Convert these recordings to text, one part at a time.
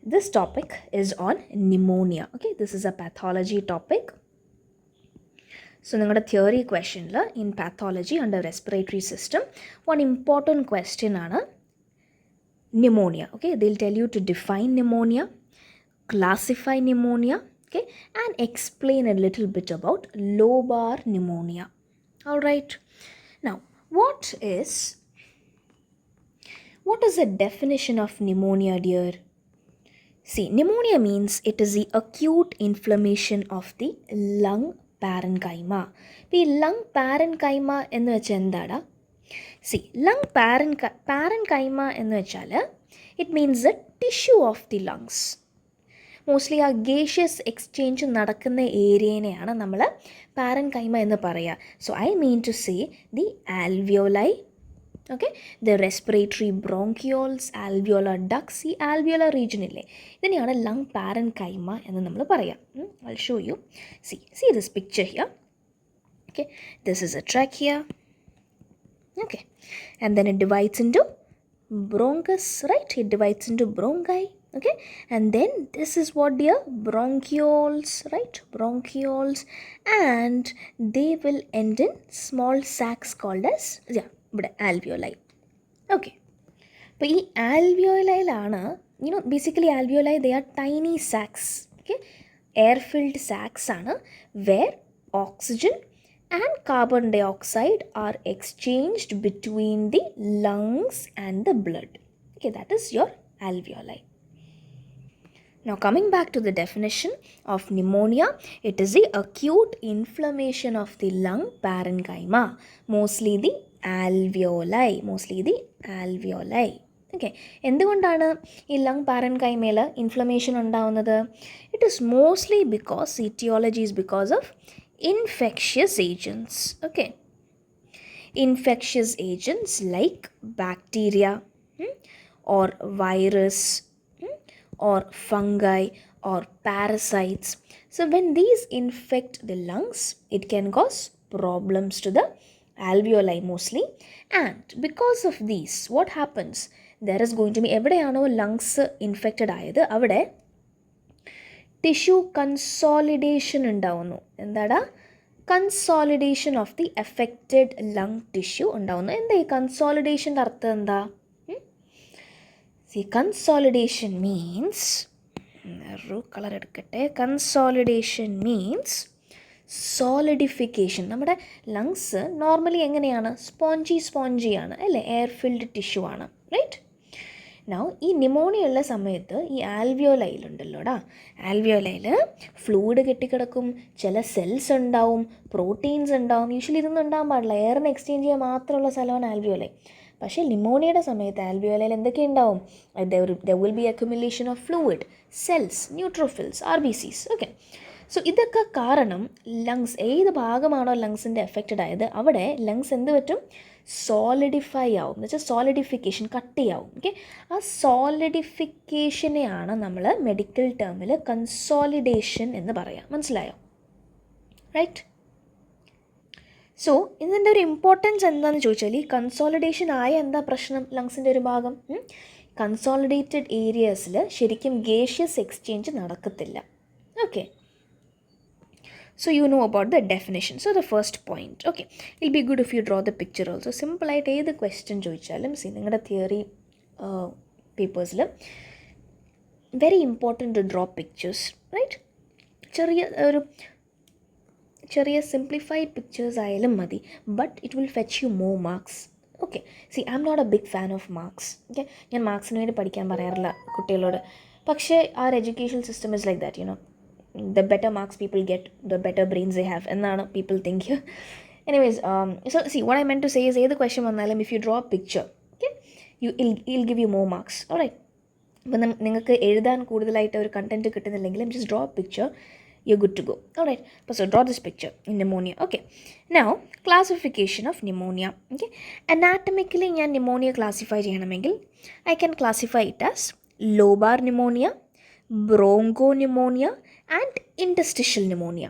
This topic is on pneumonia. Okay, this is a pathology topic. So, the theory question in pathology under respiratory system, one important question is pneumonia. Okay, they'll tell you to define pneumonia, classify pneumonia, okay, and explain a little bit about lobar pneumonia. All right. Now, what is the definition of pneumonia, dear? See, pneumonia means it is the acute inflammation of the lung parenchyma. The lung parenchyma എന്ന് വെച്ചാൽ എന്താടാ? See, lung parenchyma എന്ന് വെച്ചാൽ it means the tissue of the lungs. Mostly ആ gaseous exchange നടക്കുന്ന ഏരിയനെയാണ് നമ്മൾ parenchyma എന്ന് പറയുക. So I mean to say the alveoli, okay, the respiratory bronchioles, alveolar ducts, ഈ alveolar region ഇല്ലേ, ഇതിനെയാണ് lung parenchyma എന്ന് നമ്മൾ പറയാം. I'll show you. See this picture here. Okay, this is a trachea. Okay, and then it divides into bronchus, right? It divides into bronchi. Okay, and then this is what, dear? Bronchioles, right? Bronchioles, and they will end in small sacs called as alveoli. Okay, but ഈ alveoli, basically alveoli, they are tiny sacs, okay, air filled sacs where oxygen and carbon dioxide are exchanged between the lungs and the blood. Okay, that is your alveoli. Now, coming back to the definition of pneumonia, it is the acute inflammation of the lung parenchyma, mostly the alveoli. Okay, എന്തുകൊണ്ടാണ് ഈ lung പാരൻകൈമയിൽ inflammation ഉണ്ടാവുന്നത്? It is mostly because etiology is because of infectious agents. Okay, infectious agents like bacteria or virus or fungi or parasites. So when these infect the lungs, it can cause problems to the alveoli mostly, and because of these, what happens? There is going to be എവിടെയാണോ lungs infected ആയത് അവിടെ tissue consolidation ഉണ്ടാവുന്നു. എന്താടാ? Consolidation of the affected lung tissue ഉണ്ടാവുന്നു. എന്താ ഈ കൺസോളിഡേഷൻ്റെ അർത്ഥം എന്താ? See, consolidation means, color എടുക്കട്ടെ, consolidation means സോളിഡിഫിക്കേഷൻ. നമ്മുടെ ലങ്സ് നോർമലി എങ്ങനെയാണ്? സ്പോഞ്ചി ആണ് അല്ലേ? എയർ ഫിൽഡ് ടിഷ്യൂ ആണ്, റൈറ്റ്? നൗ ഈ ന്യൂമോണിയ ഉള്ള സമയത്ത് ഈ ആൽവിയോലയിലുണ്ടല്ലോടാ, ആൽവിയോലയിൽ ഫ്ലൂയിഡ് കെട്ടിക്കിടക്കും, ചില സെൽസ് ഉണ്ടാവും, പ്രോട്ടീൻസ് ഉണ്ടാവും. യൂഷ്വലി ഇതൊന്നും ഉണ്ടാകാൻ പാടില്ല, എയറിന് എക്സ്ചേഞ്ച് ചെയ്യാൻ മാത്രമുള്ള സ്ഥലമാണ് ആൽവിയോലൈ. പക്ഷേ ന്യൂമോണിയയുടെ സമയത്ത് ആൽവിയോലയിൽ എന്തൊക്കെ ഉണ്ടാവും? There will be accumulation of fluid, cells, neutrophils, RBCs. Okay, so ഇതൊക്കെ കാരണം ലങ്സ്, ഏത് ഭാഗമാണോ ലങ്സിൻ്റെ എഫക്റ്റഡ് ആയത് അവിടെ ലങ്സ് എന്ത് പറ്റും? സോളിഡിഫൈ ആവും. എന്ന് വെച്ചാൽ സോളിഡിഫിക്കേഷൻ, കട്ടിയാവും. ഓക്കെ, ആ സോളിഡിഫിക്കേഷനെയാണ് നമ്മൾ മെഡിക്കൽ ടേമിൽ കൺസോളിഡേഷൻ എന്ന് പറയാം. മനസ്സിലായോ? റൈറ്റ്. സോ ഇതിൻ്റെ ഒരു ഇമ്പോർട്ടൻസ് എന്താണെന്ന് ചോദിച്ചാൽ, ഈ കൺസോളിഡേഷൻ ആയ എന്താ പ്രശ്നം? ലങ്സിൻ്റെ ഒരു ഭാഗം കൺസോളിഡേറ്റഡ് ഏരിയാസിൽ ശരിക്കും ഗേഷ്യസ് എക്സ്ചേഞ്ച് നടക്കത്തില്ല. Okay, so you know about the definition. So the first point, okay, it'll be good if you draw the picture also. Simple ആയിട്ട് ഏത് ക്വസ്റ്റ്യൻ ചോദിച്ചാലും നിങ്ങളുടെ തിയറി പേപ്പേഴ്സിൽ very important to draw pictures, right? ചെറിയ simplified pictures ആയാലും മതി, but it will fetch you more marks. Okay, see I'm not a big fan of marks. Okay, ഞാൻ മാർക്സിന് വേണ്ടി പഠിക്കാൻ പറയാറില്ല കുട്ടികളോട്. പക്ഷേ our education system is like that, the better marks people get, the better brains they have, എന്നാണ് people think here. Anyways, so see, what I meant to say is, ഏത് question വന്നാലും if you draw a picture, okay, it'll give you more marks. Alright, അപ്പം നിങ്ങൾക്ക് എഴുതാൻ കൂടുതലായിട്ട് ഒരു content കിട്ടുന്നില്ലെങ്കിലും just draw a picture, you're good to go. Alright, so draw this picture in pneumonia. Okay, now classification of pneumonia. Okay, anatomically ഞാൻ pneumonia classify ചെയ്യണമെങ്കിൽ I can classify it as lobar pneumonia, bronchopneumonia and interstitial pneumonia.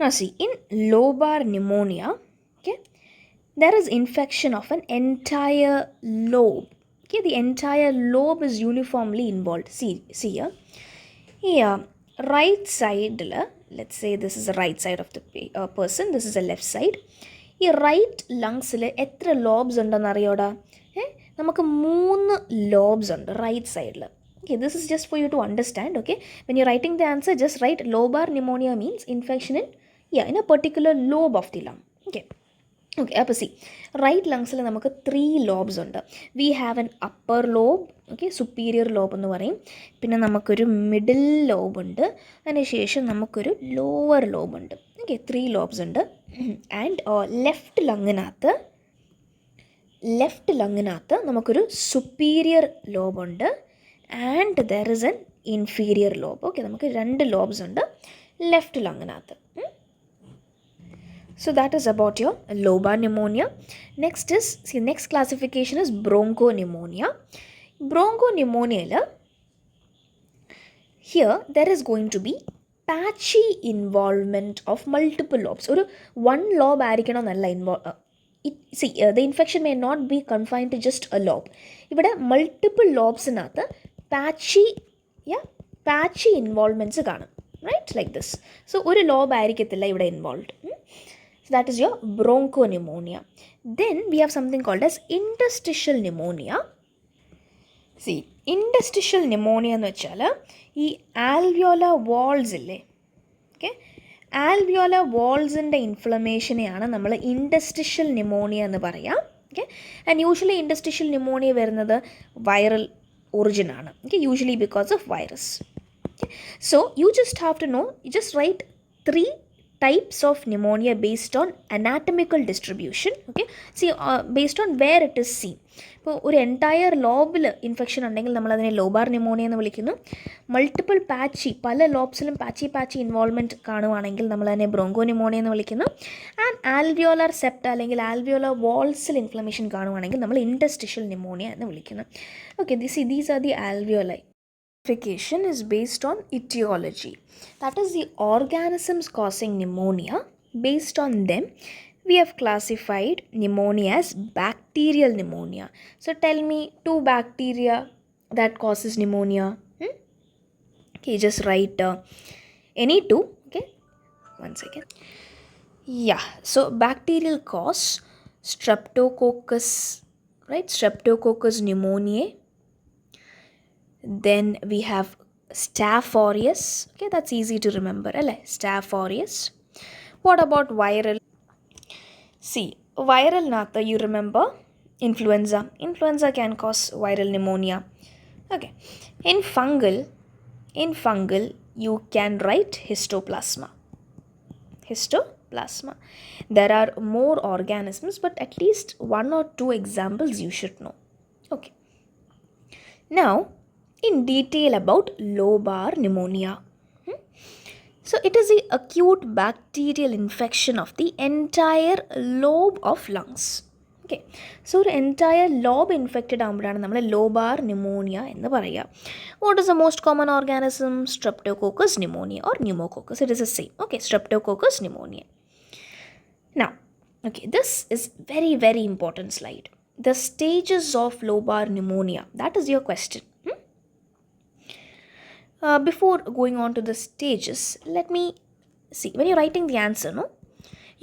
Now see, in lobar pneumonia, okay, there is infection of an entire lobe. Okay, the entire lobe is uniformly involved. See here. Here, right side, let's say this is the right side of the person, this is the left side. ഈ right ലങ്സിൽ എത്ര lobes ഉണ്ടെന്ന് അറിയോടാ? നമുക്ക് 3 lobes ഉണ്ട് right സൈഡിൽ. Okay, this is just for you to understand. Okay, when you're writing the answer, just write lobar pneumonia means infection in a particular lobe of the lung. Okay. Okay, അപ്പോൾ C right ലങ്സിൽ നമുക്ക് 3 lobes ഉണ്ട്. We have an upper lobe, okay, superior lobe എന്ന് പറയും. പിന്നെ നമുക്കൊരു middle lobe ഉണ്ട്. അതിനുശേഷം നമുക്കൊരു ലോവർ ലോബ് ഉണ്ട്. ഓക്കെ, 3 ലോബ്സ് ഉണ്ട്. ആൻഡ് ലെഫ്റ്റ് ലങ്ങിനകത്ത് നമുക്കൊരു സുപ്പീരിയർ ലോബ് ഉണ്ട്. And there is an inferior lobe. Okay, നമുക്ക് 2 ലോബ്സ് ഉണ്ട് left ലങ്ങിനകത്ത്. So that is about your lobar pneumonia. Next classification is bronchopneumonia. Bronchopneumonia, here there is going to be patchy involvement of multiple lobes. Or one lobe the infection may not be confined to just a lobe. If multiple lobes in patchy involvements, right, like this. So one lobe involved. So that is your bronchopneumonia. Then we have something called as interstitial pneumonia. See, interstitial pneumonia എന്ന് വെച്ചാൽ ഈ alveolar walls ഇല്ലേ, okay, alveolar വാൾസിൻ്റെ ഇൻഫ്ലമേഷനെയാണ് നമ്മൾ interstitial pneumonia എന്ന് പറയാം. Okay, and usually interstitial pneumonia വരുന്നത് viral origin ആണ്. Okay, usually because of virus. Okay. So you just have to know, you just write 3 types of pneumonia based on anatomical distribution. Okay, see, based on where it is seen. ഇപ്പോൾ ഒരു entire ലോബിൽ infection ഉണ്ടെങ്കിൽ നമ്മളതിനെ ലോബാർ pneumonia എന്ന് വിളിക്കുന്നു. Multiple പല ലോബ്സിലും പാച്ചി involvement കാണുവാണെങ്കിൽ നമ്മളതിനെ broncho pneumonia എന്ന് വിളിക്കുന്നു. ആൻഡ് ആൽവിയോലാർ സെപ്റ്റ അല്ലെങ്കിൽ ആൽവിയോലാർ വാൾസിൽ ഇൻഫ്ലമേഷൻ കാണുവാണെങ്കിൽ നമ്മൾ ഇൻറ്റർസ്റ്റിഷ്യൽ ന്യൂമോണിയ എന്ന് വിളിക്കുന്നു. Okay, these are the alveoli. Classification is based on etiology. That is the organisms causing pneumonia. Based on them, we have classified pneumonia as bacterial pneumonia. So tell me 2 bacteria that causes pneumonia. Okay, just write any 2. Okay, one second. Yeah, so bacterial cause streptococcus, right? Streptococcus pneumoniae. Then we have Staph aureus. Okay, that's easy to remember, right? Staph aureus. What about viral? See, viral nata, you remember influenza. Influenza can cause viral pneumonia. Okay, in fungal you can write histoplasma. There are more organisms, but at least 1 or 2 examples you should know. Okay, now in detail about lobar pneumonia. So it is the acute bacterial infection of the entire lobe of lungs. Okay, so the entire lobe infected ആകുമ്പോഴാണ് നമ്മൾ lobar pneumonia എന്ന് പറയുക. What is the most common organism? Streptococcus pneumonia or pneumococcus. It is the same. Okay, Streptococcus pneumonia. Now, okay, this is very, very important slide. The stages of lobar pneumonia. That is your question. Before going on to the stages, let me see. When you're writing the answer,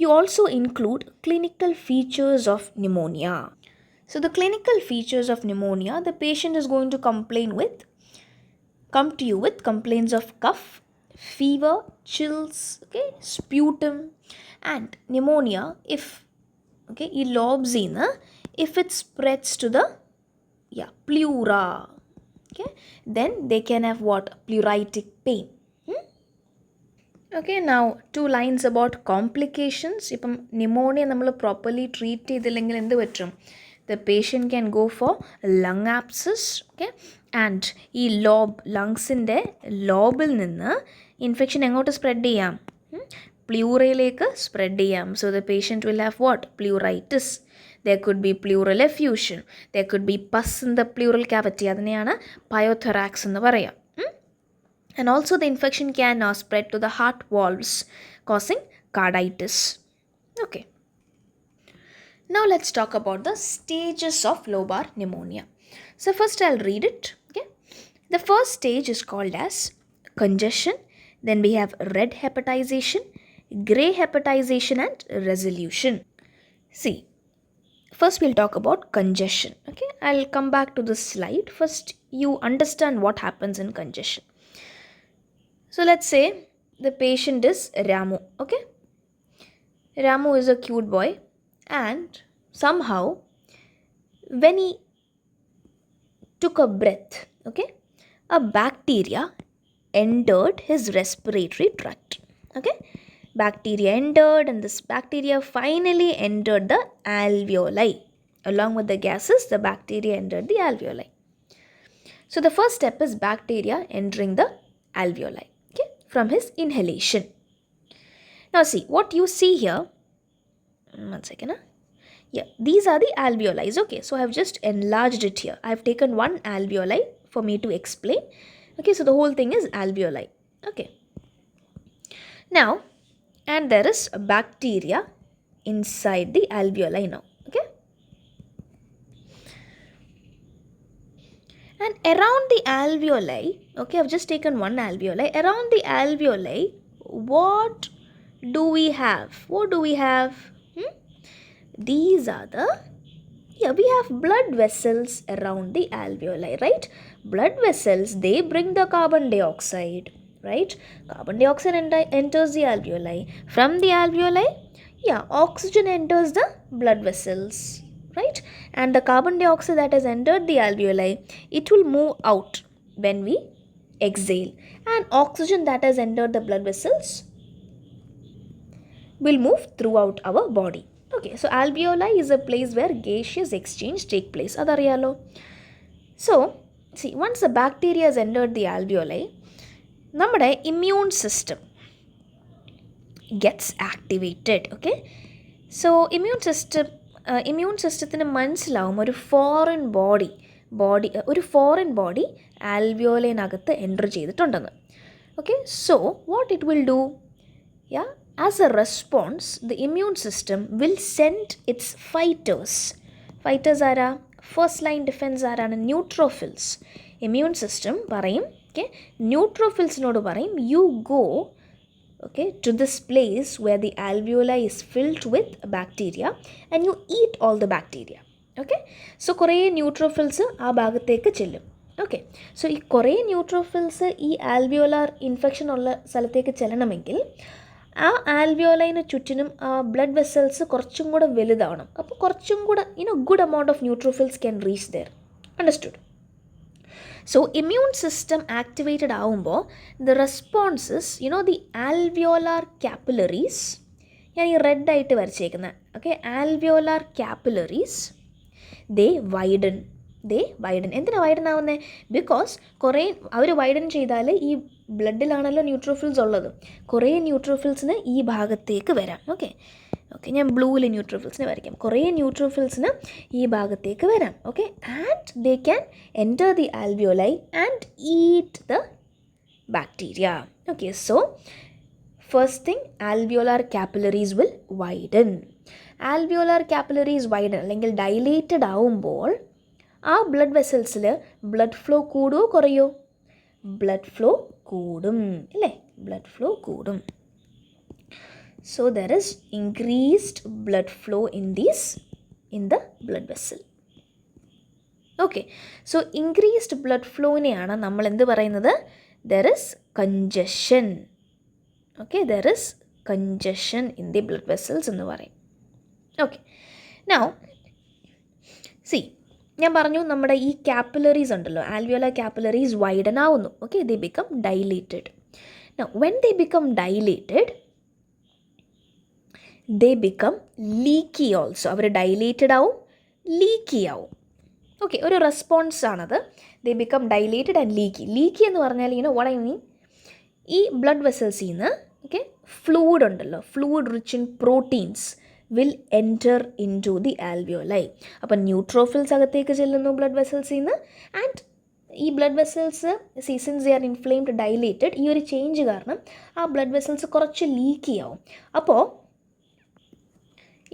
you also include clinical features of pneumonia. So the clinical features of pneumonia, the patient is going to come to you with complaints of cough, fever, chills, okay, sputum, and pneumonia. If lobes if it spreads to the pleura. Okay, then they can have what? Pleuritic pain. Okay, now 2 lines about complications. If pneumonia we properly treat the patient can go for lung abscess. Okay, and lungs in the lobe infection engotu spread cheyam, pleuralekku spread cheyam. So the patient will have what? Pleuritis. There could be pleural effusion. There could be pus in the pleural cavity. Adaneyana pyothorax ennu paraya. And also the infection can spread to the heart valves, causing carditis. Okay. Now let's talk about the stages of lobar pneumonia. So first I'll read it. Okay. The first stage is called as congestion. Then we have red hepatization, gray hepatization, and resolution. See, first we'll talk about congestion. Okay, I'll come back to this slide. First, you understand what happens in congestion. So let's say the patient is Ramu. Okay, Ramu is a cute boy, and somehow when he took a breath, okay, a bacteria entered his respiratory tract. Okay, bacteria entered, and this bacteria finally entered the alveoli. Along with the gases, the bacteria entered the alveoli. So the first step is bacteria entering the alveoli, okay, from his inhalation. Now see, what you see here, one second. Yeah, these are the alveoli. Okay, so I have just enlarged it here. I have taken one alveoli for me to explain. Okay, so the whole thing is alveoli. Okay. Now, and there is a bacteria inside the alveoli now. Okay. And around the alveoli, okay, I've just taken one alveoli. Around the alveoli, what do we have? What do we have? These are the, we have blood vessels around the alveoli, right? Blood vessels, they bring the carbon dioxide, right? Carbon dioxide enters the alveoli. From the alveoli, oxygen enters the blood vessels, right? And the carbon dioxide that has entered the alveoli, it will move out when we exhale. And oxygen that has entered the blood vessels will move throughout our body. Okay, so alveoli is a place where gaseous exchange take place. Adariyalo. So, see, once the bacteria has entered the alveoli, our immune system gets activated. Okay, so immune system in മനസ്സിലാവും ഒരു foreign body alveoli-നകത്ത് enter ചെയ്തിട്ടുണ്ടെന്ന്. Okay, so what it will do, as a response, the immune system will send its fighters. Fighters are first line defense are neutrophils. Immune system parayum, okay, neutrophils nodu parayum, you go, okay, to this place where the alveoli is filled with bacteria and you eat all the bacteria. Okay, so kore neutrophils aa bhagathekku chellum. Okay, so ee kore neutrophils ee alveolar infection ulla സ്ഥലത്തേക്ക് ചെല്ലണമെങ്കിൽ ആ ആൽവിയോലൈന് ചുറ്റിനും ആ blood vessels കുറച്ചും കൂടെ വലുതാവണം. അപ്പോൾ കുറച്ചും കൂടെ good amount of neutrophils can reach there. Understood? So immune system activated ആവുമ്പോൾ the responses the alveolar capillaries, ഞാൻ ഈ റെഡായിട്ട് വരച്ചേക്കുന്നത്, okay, alveolar capillaries they widen. എന്തിനാണ് വൈഡൻ ആവുന്നത്? ബിക്കോസ് കുറേ അവർ വൈഡൻ ചെയ്താൽ ഈ ബ്ലഡിലാണല്ലോ ന്യൂട്രോഫിൽസ് ഉള്ളത്. കുറേ ന്യൂട്രോഫിൽസിന് ഈ ഭാഗത്തേക്ക് വരാം. ഓക്കെ, ഞാൻ ബ്ലൂവിൽ ന്യൂട്രോഫിൽസിനെ വരയ്ക്കാം. കുറേ ന്യൂട്രോഫിൽസിന് ഈ ഭാഗത്തേക്ക് വരാം. Okay, and they can enter the alveoli and eat the bacteria. Okay, so first thing, alveolar capillaries will widen. Alveolar capillaries widen അല്ലെങ്കിൽ ഡൈലേറ്റഡ് ആവുമ്പോൾ ആ ബ്ലഡ് വെസൽസിൽ ബ്ലഡ് ഫ്ലോ കൂടുമോ കുറയോ? ബ്ലഡ് ഫ്ലോ കൂടും, അല്ലേ? ബ്ലഡ് ഫ്ലോ കൂടും. So there is increased blood flow in the blood vessel. Okay, so increased blood ഫ്ലോനെയാണ് നമ്മൾ എന്ത് പറയുന്നത്? There is congestion. Okay, there is congestion in the blood vessels എന്ന് പറയും. ഓക്കെ, നൗ സി, ഞാൻ പറഞ്ഞു നമ്മുടെ ഈ കാപ്പിലറീസ് ഉണ്ടല്ലോ, ആൽവിയോലാർ കാപ്പിലറീസ് വൈഡൻ ആവുന്നു. Okay, they become dilated. Now when they become dilated, they become leaky also. അവർ dilated ആവും, ലീക്കി ആവും. ഓക്കെ, ഒരു റെസ്പോൺസ് ആണത്. They become dilated and leaky. Leaky എന്ന് പറഞ്ഞാൽ വാട്ട് ഐ മീൻ, ഈ ബ്ലഡ് വെസൽസിൽ നിന്ന് ഓക്കെ ഫ്ലൂയിഡ് ഉണ്ടല്ലോ, fluid rich in proteins will enter into the alveoli. അപ്പം ന്യൂട്രോഫിൽസ് അകത്തേക്ക് ചെല്ലുന്നു ബ്ലഡ് വെസൽസിൽ നിന്ന്. ആൻഡ് ഈ blood vessels since they are inflamed, dilated, ഈ ഒരു ചേഞ്ച് കാരണം ആ ബ്ലഡ് വെസൽസ് കുറച്ച് ലീക്കി ആവും. അപ്പോൾ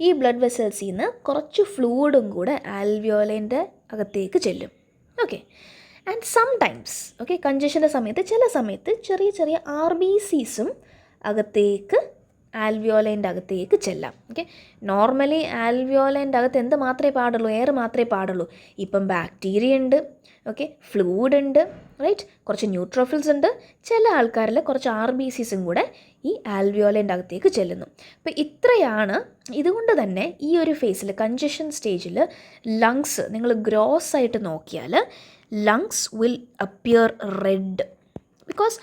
ഈ ബ്ലഡ് വെസൽസിൽ നിന്ന് കുറച്ച് ഫ്ലൂയിഡും കൂടെ ആൽവിയോലൈൻ്റെ അകത്തേക്ക് ചെല്ലും. ഓക്കെ. ആൻഡ് സംടൈംസ് ഓക്കെ കൺജഷൻ്റെ സമയത്ത് ചില സമയത്ത് ചെറിയ ചെറിയ RBCസും അകത്തേക്ക് ആൽവിയോലൈൻ്റെ അകത്തേക്ക് ചെല്ലാം. ഓക്കെ. നോർമലി ആൽവിയോലൈൻ്റെ അകത്ത് എന്ത് മാത്രമേ പാടുള്ളൂ? എയർ മാത്രമേ പാടുള്ളൂ. ഇപ്പം ബാക്ടീരിയ ഉണ്ട്, ഓക്കെ, ഫ്ലൂയിഡ് ഉണ്ട്, റൈറ്റ്, കുറച്ച് ന്യൂട്രോഫിൽസ് ഉണ്ട്, ചില ആൾക്കാരിൽ കുറച്ച് RBCസും കൂടെ ഈ ആൽവിയോലൈൻ്റെ അകത്തേക്ക് ചെല്ലുന്നു. അപ്പോൾ ഇത്രയാണ്. ഇതുകൊണ്ട് തന്നെ ഈ ഒരു ഫേസിൽ കൺജഷൻ സ്റ്റേജിൽ ലങ്സ് നിങ്ങൾ ഗ്രോസ് ആയിട്ട് നോക്കിയാൽ lungs will appear red because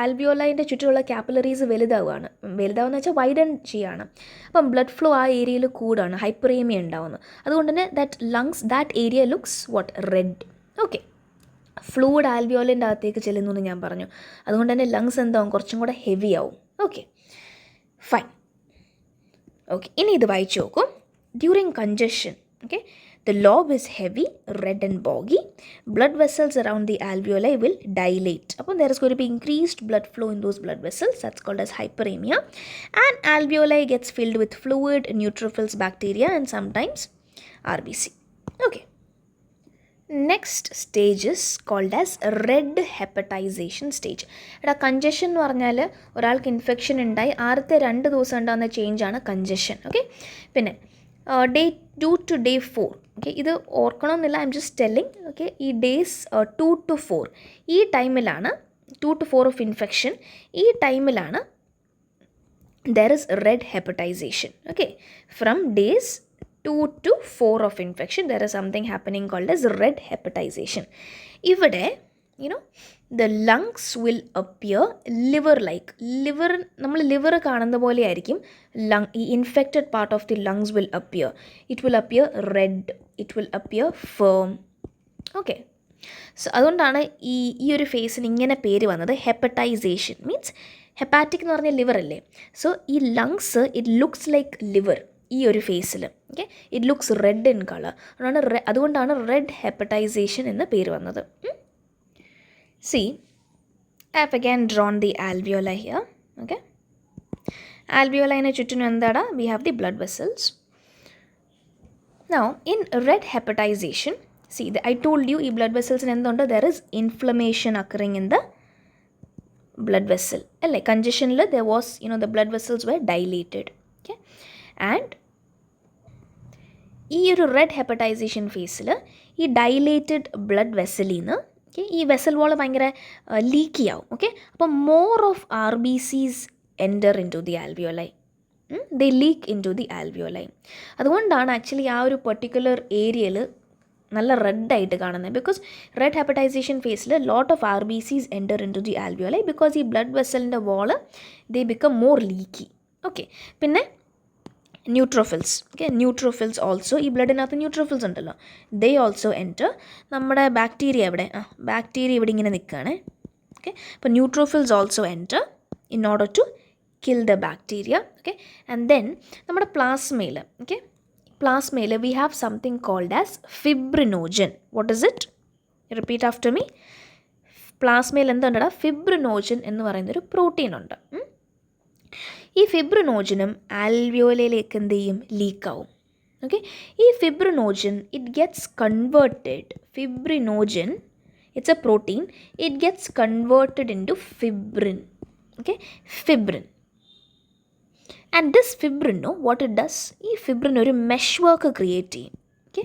ആൽവിയോലൈൻ്റെ ചുറ്റുമുള്ള ക്യാപ്പിലറീസ് വലുതാവുകയെന്ന് വെച്ചാൽ വൈഡൻ ചെയ്യാണ്. അപ്പം ബ്ലഡ് ഫ്ലോ ആ ഏരിയയിൽ കൂടാണ്, ഹൈപ്പറേമിയ ഉണ്ടാവുന്നത്. അതുകൊണ്ട് തന്നെ that area looks red. Okay. Fluid ആൽവിയോലൈൻ്റെ അകത്തേക്ക് ചെല്ലുന്നു എന്ന് ഞാൻ പറഞ്ഞു. അതുകൊണ്ട് തന്നെ ലങ്സ് എന്താവും? കുറച്ചും കൂടെ ഹെവി ആവും. Okay, fine. ഓക്കെ, ഇനി ഇത് വായിച്ചു നോക്കൂ. During congestion, okay, the lobe is heavy, red and boggy. Blood vessels around the alveoli will dilate. Upon there is going to be increased blood flow in those blood vessels. That's called as hyperemia. And alveoli gets filled with fluid, neutrophils, bacteria and sometimes RBC. Okay. Next stage is called as red hepatization stage. ഇവിടെ congestion എന്ന് പറഞ്ഞാൽ ഒരാൾക്ക് infection ഉണ്ടായി ആദ്യത്തെ 2 ദിവസം ഉണ്ടാകുന്ന ചേഞ്ചാണ് congestion. Okay. പിന്നെ day 2 to day 4, ഓക്കെ, ഇത് ഓർക്കണമെന്നില്ല, I'm just telling. Okay, ഈ ഡേയ്സ് 2 to 4 ഈ ടൈമിലാണ് 2 to 4 ഓഫ് ഇൻഫെക്ഷൻ. ഈ ടൈമിലാണ് there is red hepatization. Okay, from days 2 to 4 of infection there is something happening called as red hepatization. ഇവിടെ the lungs will appear liver-like. നമ്മൾ liver കാണുന്ന പോലെ ആയിരിക്കും ഈ infected part of the lungs will appear. It will appear red, it will appear firm. Okay. So അതുകൊണ്ടാണ് ഈ ഒരു ഫേസിന് ഇങ്ങനെ പേര് വന്നത്. ഹെപ്പറ്റൈസേഷൻ മീൻസ് ഹെപ്പാറ്റിക് എന്ന് പറഞ്ഞാൽ ലിവർ അല്ലേ. സോ ഈ lungs it looks like liver ഈ ഒരു ഫേസിൽ. Okay, it looks red in colour. അതുകൊണ്ടാണ് റെഡ് ഹെപ്പറ്റൈസേഷൻ എന്ന് പേര് വന്നത്. See, I have again drawn the alveoli here. Okay, alveoli ine chuttunum endada? We have the blood vessels. Now, in red hepatization, see, I told you, blood vessels in endondu there is inflammation occurring in the blood vessel. Like congestion, there was, the blood vessels were dilated. Okay, and ഈ ഒരു red hepatization ഫേസിൽ ഈ dilated blood വെസലിന്ന് ഈ vessel wall ഭയങ്കര leaky ആവും. Okay, അപ്പോൾ more of RBCs enter into the alveoli. They leak into the alveoli. അതുകൊണ്ടാണ് actually ആ ഒരു പെർട്ടിക്കുലർ ഏരിയയിൽ നല്ല റെഡായിട്ട് കാണുന്നത്. ബിക്കോസ് റെഡ് ഹെപ്പറ്റൈസേഷൻ ഫേസിൽ lot of RBCs enter into the alveoli because ഈ ബ്ലഡ് വെസലിൻ്റെ wall they become more leaky. Okay, പിന്നെ ന്യൂട്രോഫിൽസ്. ഓക്കെ, ന്യൂട്രോഫിൽസ് ഓൾസോ, ഈ ബ്ലഡിനകത്ത് ന്യൂട്രോഫിൽസ് ഉണ്ടല്ലോ, ദേ ഓൾസോ എൻറ്റർ. നമ്മുടെ ബാക്ടീരിയ ബാക്ടീരിയ ഇവിടെ ഇങ്ങനെ നിൽക്കുകയാണ്. ഓക്കെ, അപ്പോൾ neutrophils also enter in order to kill the bacteria. Okay, and then നമ്മുടെ പ്ലാസ്മയിൽ, ഓക്കെ, പ്ലാസ്മയിൽ we have something called as fibrinogen. What is it? Repeat after me. പ്ലാസ്മയിൽ എന്തുണ്ടാ? ഫിബ്രിനോജൻ എന്ന് പറയുന്നൊരു പ്രോട്ടീൻ ഉണ്ട്. ഈ ഫിബ്രിനോജനും ആൽവിയോലയിലേക്ക് എന്ത് ചെയ്യും? ലീക്കാവും. ഓക്കെ, ഈ fibrinogen it gets converted. Fibrinogen it's a protein, it gets converted into fibrin. Okay, fibrin. And this fibrin, what it does, ഈ fibrin ഒരു മെഷ് വർക്ക് ക്രിയേറ്റ് ചെയ്യും. ഓക്കെ,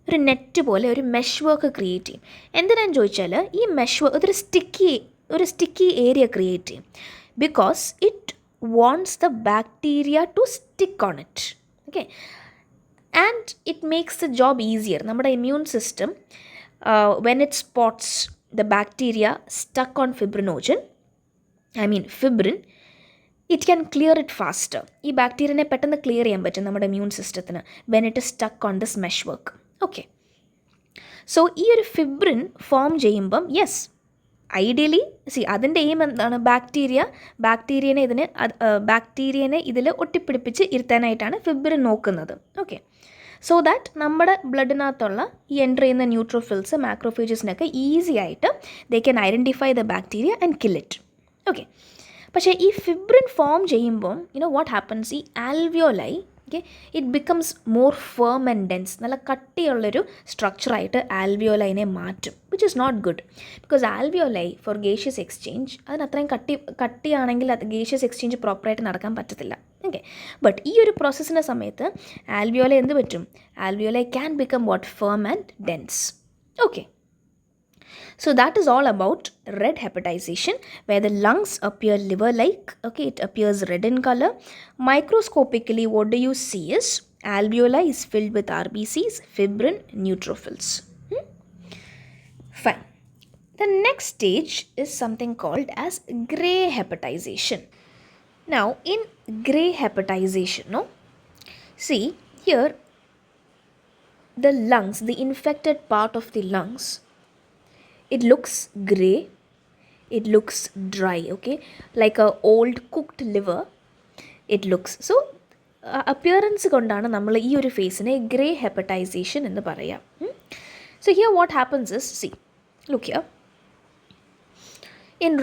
ഒരു നെറ്റ് പോലെ ഒരു മെഷ് വർക്ക് ക്രിയേറ്റ് ചെയ്യും. എന്തിനാന്ന് ചോദിച്ചാൽ ഈ മെഷ് വർക്ക് ഒരു സ്റ്റിക്കി ഏരിയ ക്രിയേറ്റ് ചെയ്യും. Because it wants the bacteria to stick on it. Okay, and it makes the job easier. നമ്മുടെ immune system when it spots the bacteria stuck on fibrinogen, fibrin, it can clear it faster. ഈ ബാക്ടീരിയനെ പെട്ടെന്ന് clear ചെയ്യാൻ പറ്റും നമ്മുടെ immune സിസ്റ്റത്തിന് when it is stuck on this mesh work. Okay, so ഈ ഒരു ഫിബ്രിൻ form ചെയ്യുമ്പം യെസ് ഐഡിയലി അതിൻ്റെ എയിം എന്താണ്? ബാക്ടീരിയനെ ഇതിൽ ഒട്ടിപ്പിടിപ്പിച്ച് ഇരുത്താനായിട്ടാണ് ഫിബ്രിൻ നോക്കുന്നത്. ഓക്കെ, സോ ദാറ്റ് നമ്മുടെ ബ്ലഡിനകത്തുള്ള ഈ എൻ്റർ ചെയ്യുന്ന ന്യൂട്രോഫിൽസ് മാക്രോഫേജസിനൊക്കെ ഈസി ആയിട്ട് they can identify the bacteria and kill it. Okay, പക്ഷേ ഈ ഫിബ്രിൻ ഫോം ചെയ്യുമ്പം വാട്ട് ഹാപ്പൻസ്, ഈ alveoli Okay, it becomes more firm and dense. നല്ല കട്ടിയുള്ളൊരു സ്ട്രക്ചറായിട്ട് ആൽവിയോലൈനെ മാറ്റും, which is not good. Because alveoli for gaseous exchange അതിന് അത്രയും കട്ടിയാണെങ്കിൽ അത് ഗേഷ്യസ് എക്സ്ചേഞ്ച് പ്രോപ്പറായിട്ട് നടക്കാൻ പറ്റത്തില്ല. ഓക്കെ, ബട്ട് ഈ ഒരു പ്രോസസ്സിൻ്റെ സമയത്ത് ആൽവിയോലൈ എന്ത് പറ്റും? Alveoli can become what? Firm and dense. Okay, so that is all about red hepatization, where the lungs appear liver-like. Okay, it appears red in color. Microscopically, what do you see is alveoli is filled with RBCs, fibrin, neutrophils. Fine. The next stage is something called as gray hepatization. Now, in gray hepatization, no, see here the lungs, the infected part of the lungs, it looks grey, it looks dry, okay, like a old cooked liver it looks. So appearance കൊണ്ടാണ് നമ്മൾ ഈ ഒരു ഫേസിനെ grey ഹെപ്പറ്റൈസേഷൻ എന്ന് പറയാം. So here what happens is, see, look here, in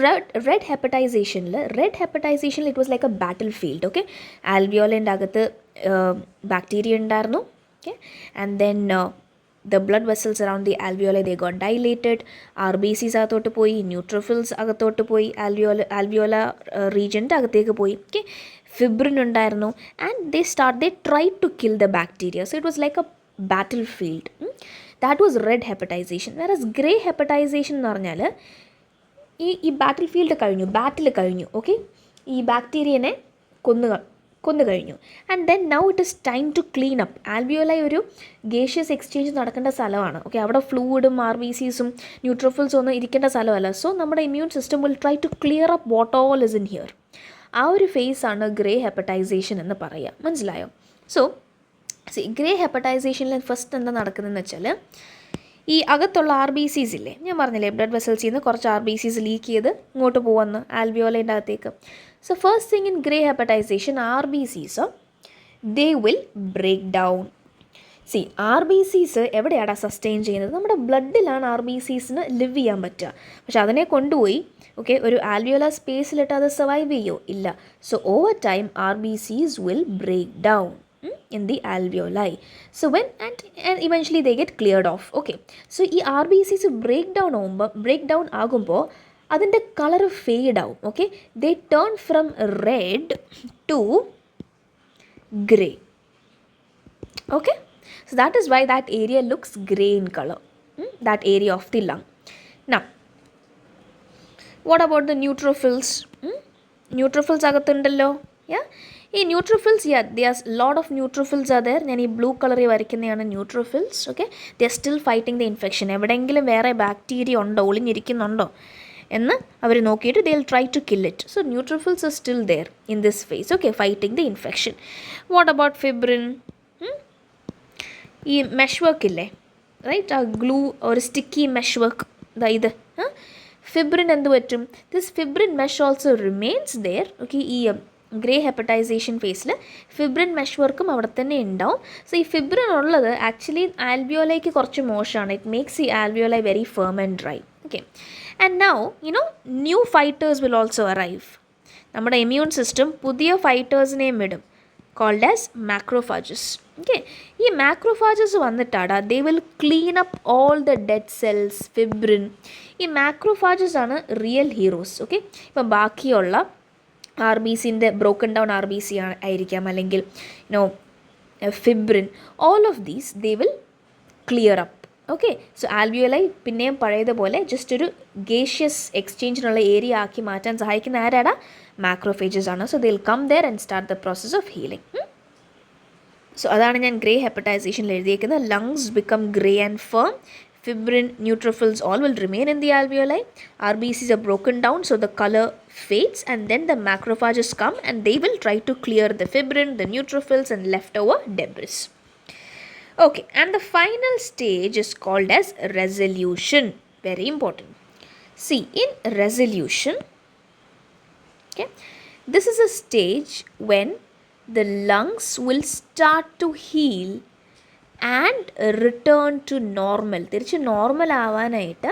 red hepatization it was like a battlefield. Okay, alveoli അകത്ത് bacteria ഉണ്ടായിരുന്നു. Okay, and then the blood vessels around the alveoli, they got dilated. RBCs അകത്തോട്ട് പോയി, neutrophils അകത്തോട്ട് പോയി, alveolar region അകത്തേക്ക് പോയി. Okay, fibrin ഉണ്ടായിരുന്നു, and they tried to kill the bacteria. So it was like a battlefield. That was red hepatization. Whereas gray hepatization എന്ന് പറഞ്ഞാൽ ഈ ബാറ്റിൽ ഫീൽഡ് കഴിഞ്ഞു, ബാറ്റിൽ കഴിഞ്ഞു. ഓക്കെ, ഈ ബാക്ടീരിയനെ കൊന്നു കഴിഞ്ഞു. And then now it is time to clean up. Alveoli ഒരു ഗേഷ്യസ് എക്സ്ചേഞ്ച് നടക്കേണ്ട സ്ഥലമാണ്. ഓക്കെ, അവിടെ ഫ്ലൂയിഡും RBCസും ന്യൂട്രോഫിൽസും ഒന്നും ഇരിക്കേണ്ട സ്ഥലമല്ല. സോ നമ്മുടെ immune system will try to clear up what all is in here. ആ ഒരു ഫേസാണ് ഗ്രേ ഹെപ്പറ്റൈസേഷൻ എന്ന് പറയുക. മനസ്സിലായോ? സോ ഗ്രേ ഹെപ്പറ്റൈസേഷനിൽ ഫസ്റ്റ് എന്താ നടക്കുന്നതെന്ന് വെച്ചാൽ, ഈ അകത്തുള്ള RBCs ഇല്ലേ, ഞാൻ പറഞ്ഞില്ലേ ബ്ലഡ് വെസൽസിൽ നിന്ന് കുറച്ച് RBCs ലീക്ക് ചെയ്ത് ഇങ്ങോട്ട് പോകുന്നു ആൽവിയോലൈൻ്റെ അകത്തേക്ക്. So first thing in gray hepatization, RBCs, they will break down. See, RBCs എവിടെയാണ് സസ്റ്റെയിൻ ചെയ്യുന്നത്? നമ്മുടെ ബ്ലഡിലാണ് RBCസിന് ലിവ് ചെയ്യാൻ പറ്റുക. പക്ഷെ അതിനെ കൊണ്ടുപോയി ഓക്കെ ഒരു ആൽവിയോലർ സ്പേസിലിട്ട് അത് സർവൈവ് ചെയ്യോ? ഇല്ല. So over time RBCs will break down in the alveoli. So when and eventually they get cleared off. Okay, so ഈ RBCs break down ആകുമ്പോൾ അതിൻ്റെ കളർ ഫെയ്ഡ് ആവും. Okay, they turn from red to grey. Okay, so that is why that area looks grey in color, that area of the lung. Now what about the neutrophils? Neutrophils അകത്തുണ്ടല്ലോ. Yeah, ഈ neutrophils, yeah, there's lot of neutrophils are there. ഞാൻ ഈ blue കളറിൽ വരയ്ക്കുന്നതാണ് neutrophils. Okay, they are still fighting the infection. എവിടെയെങ്കിലും വേറെ bacteria ഉണ്ടോ, ഒളിഞ്ഞിരിക്കുന്നുണ്ടോ എന്ന് അവർ നോക്കിയിട്ട് they will try to kill it. So neutrophils are still there in this phase, okay, fighting the infection. What about fibrin? ഈ meshwork ഇല്ലേ, right, ആ glue ഒരു sticky meshwork, ഇത് ഫിബ്രിൻ എന്ത് പറ്റും? This fibrin mesh also remains there. Okay, ഈ grey hepatization ഫേസിൽ fibrin mesh വർക്കും അവിടെ തന്നെ ഉണ്ടാവും. സോ ഈ ഫിബ്രിൻ ഉള്ളത് ആക്ച്വലി ആൽവിയോലൈക്ക് കുറച്ച് മോശമാണ്. ഇറ്റ് മേക്സ് ഈ alveoli very firm and dry. Okay, and now new fighters will also arrive. നമ്മുടെ ഇമ്മ്യൂൺ സിസ്റ്റം പുതിയ ഫൈറ്റേഴ്സിനെയും വിടും, കോൾഡ് ആസ് മാക്രോഫാജസ്. ഓക്കെ, ഈ മാക്രോഫാജസ് വന്നിട്ടാണ് they will clean up all the dead cells, fibrin. ഈ macrophages ആണ് real heroes. Okay, ഇപ്പം ബാക്കിയുള്ള RBCൻ്റെ broken down RBC ആയിരിക്കാം, അല്ലെങ്കിൽ fibrin, all of these they will clear up. Okay, so alveoli പിന്നെയും പഴയതുപോലെ ജസ്റ്റ് ഒരു ഗേഷ്യസ് എക്സ്ചേഞ്ചിനുള്ള ഏരിയ ആക്കി മാറ്റാൻ സഹായിക്കുന്ന ആരാടാ? മാക്രോഫേജസ് ആണ്. So they will come there and start the process of healing. So അതാണ് ഞാൻ ഗ്രേ ഹെപ്പറ്റൈസേഷനിൽ എഴുതിയേക്കുന്നത്. Lungs become grey and firm, fibrin, neutrophils all will remain in the alveoli. RBCs are broken down, so the color fades, and then the macrophages come and they will try to clear the fibrin, the neutrophils and leftover debris. Okay, and the final stage is called as resolution. Very important. See, in resolution, okay, this is a stage when the lungs will start to heal and return to normal. തിരിച്ച് normal ആവാനായിട്ട്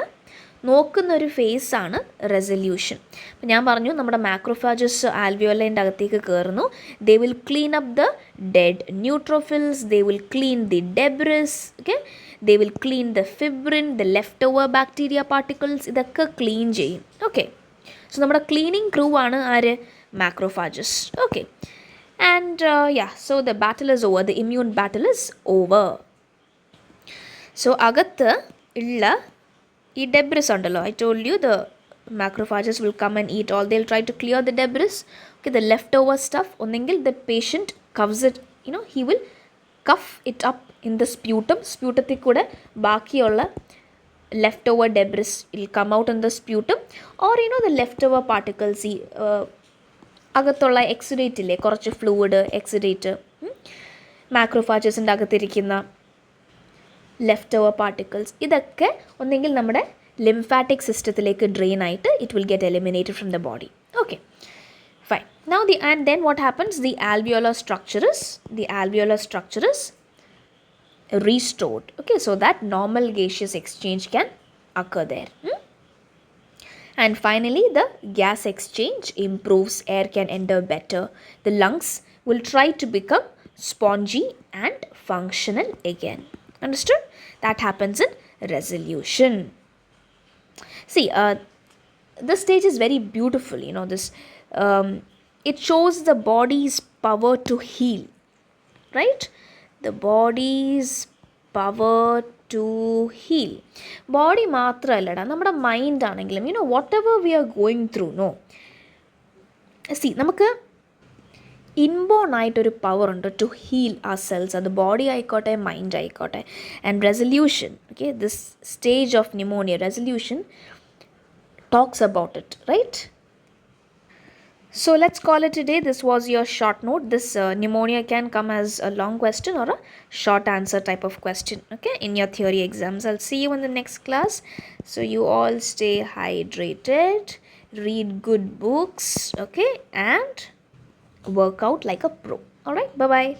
നോക്കുന്ന ഒരു ഫേസാണ് resolution. അപ്പം ഞാൻ പറഞ്ഞു നമ്മുടെ മാക്രോഫാജസ് ആൽവിയോലൈൻ്റെ അകത്തേക്ക് കയറുന്നു. They will clean up the dead neutrophils, they will clean the debris, okay, they will clean the fibrin, the left over bacteria particles, ഇതൊക്കെ ക്ലീൻ ചെയ്യും. ഓക്കെ, സോ നമ്മുടെ ക്ലീനിങ് ക്രൂ ആണ് ആര്? Macrophages. Okay, and so the battle is over, the immune battle is over. So അകത്ത് ഉള്ള ഈ debris ഉണ്ടല്ലോ, I told you the macrophages will come and eat all. They'll try to clear the debris, okay, the leftover stuff. ഒന്നെങ്കിൽ the patient cuffs it, he will cuff it up in the sputum. സ്പ്യൂട്ടത്തിൽ കൂടെ ബാക്കിയുള്ള leftover debris will come out in the sputum, or the leftover particles, ഈ അകത്തുള്ള exudate ഇല്ലേ, കുറച്ച് fluid exudate, മാക്രോഫാജസിൻ്റെ അകത്തിരിക്കുന്ന left over particles, ഇതൊക്കെ ഒന്നെങ്കിൽ നമ്മുടെ ലിംഫാറ്റിക് സിസ്റ്റത്തിലേക്ക് ഡ്രെയിൻ ആയിട്ട് it will get eliminated from the body. Okay, fine. Now and then what happens? The alveolar structure is restored, okay, so that normal gaseous exchange can occur there. And finally, the gas exchange improves, air can enter better, the lungs will try to become spongy and functional again. Understood? That happens in resolution. See, this stage is very beautiful, this it shows the body's power to heal, right? The body's power to heal. Body മാത്രമല്ലടാ, നമ്മുടെ mind ആണെങ്കിലും whatever we are going through, see, നമുക്ക് inborn ആയിട്ടൊരു power ഉണ്ട് to heal our selves. അത് body ആയിക്കോട്ടെ, mind ആയിക്കോട്ടെ. And resolution, okay, this stage of pneumonia, resolution talks about it, right? So let's call it a day. This was your short note. This pneumonia can come as a long question or a short answer type of question, okay, in your theory exams. I'll see you in the next class. So you all stay hydrated, read good books, okay, and work out like a pro. All right, bye bye.